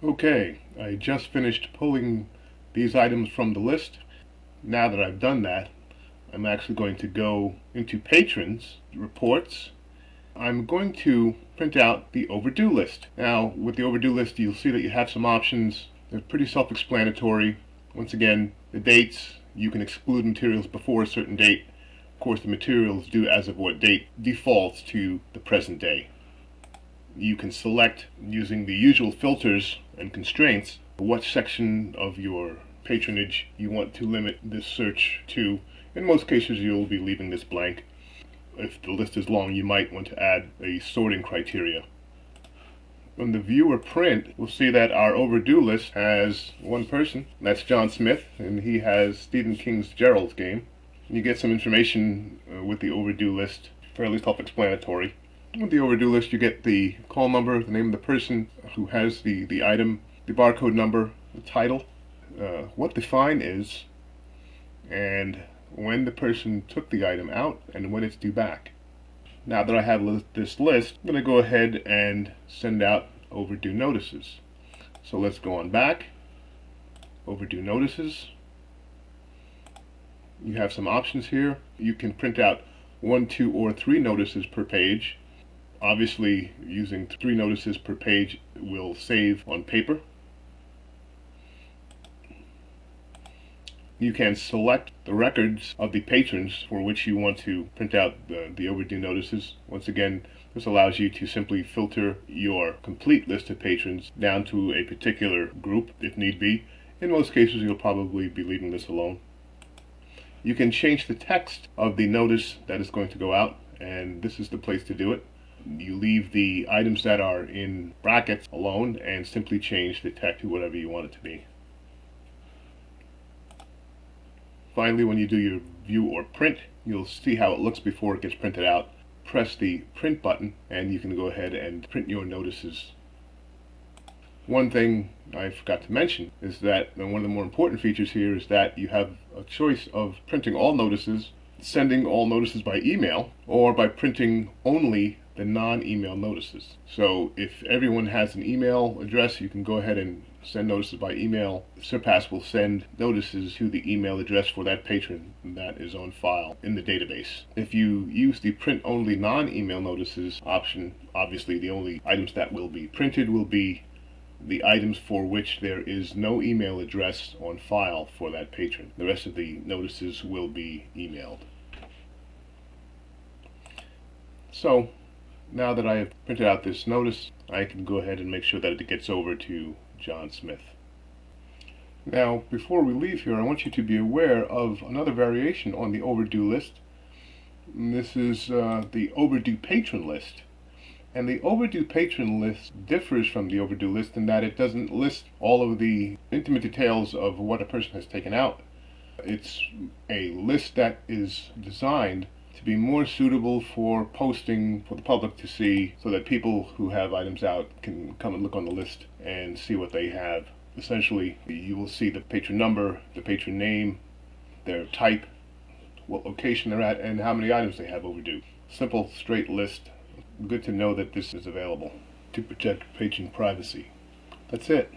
Okay, I just finished pulling these items from the list. Now that I've done that, I'm actually going to go into Patrons, Reports. I'm going to print out the overdue list. Now, with the overdue list, you'll see that you have some options. They're pretty self-explanatory. Once again, the dates, you can exclude materials before a certain date. Of course, the materials due as of what date defaults to the present day. You can select, using the usual filters and constraints, what section of your patronage you want to limit this search to. In most cases, you'll be leaving this blank. If the list is long, you might want to add a sorting criteria. On the view or print, we'll see that our overdue list has one person. That's John Smith, and he has Stephen King's Gerald's Game. You get some information with the overdue list, fairly self-explanatory. With the overdue list, you get the call number, the name of the person who has the item, the barcode number, the title, what the fine is, and when the person took the item out and when it's due back. Now that I have this list, I'm going to go ahead and send out overdue notices. So let's go on back, overdue notices. You have some options here. You can print out 1, 2, or 3 notices per page. Obviously, using 3 notices per page will save on paper. You can select the records of the patrons for which you want to print out the overdue notices. Once again, this allows you to simply filter your complete list of patrons down to a particular group if need be. In most cases, you'll probably be leaving this alone. You can change the text of the notice that is going to go out, and this is the place to do it. You leave the items that are in brackets alone and simply change the text to whatever you want it to be. Finally, when you do your view or print, you'll see how it looks before it gets printed out. Press the print button and you can go ahead and print your notices. One thing I forgot to mention is that one of the more important features here is that you have a choice of printing all notices, sending all notices by email, or by printing only the non-email notices. So if everyone has an email address, you can go ahead and send notices by email. Surpass will send notices to the email address for that patron that is on file in the database. If you use the print only non-email notices option, obviously the only items that will be printed will be the items for which there is no email address on file for that patron. The rest of the notices will be emailed. So now that I have printed out this notice, I can go ahead and make sure that it gets over to John Smith. Now, before we leave here, I want you to be aware of another variation on the overdue list. And this is the overdue patron list. And the overdue patron list differs from the overdue list in that it doesn't list all of the intimate details of what a person has taken out. It's a list that is designed to be more suitable for posting for the public to see, so that people who have items out can come and look on the list and see what they have. Essentially, you will see the patron number, the patron name, their type, what location they're at, and how many items they have overdue. Simple, straight list. Good to know that this is available to protect patron privacy. That's it.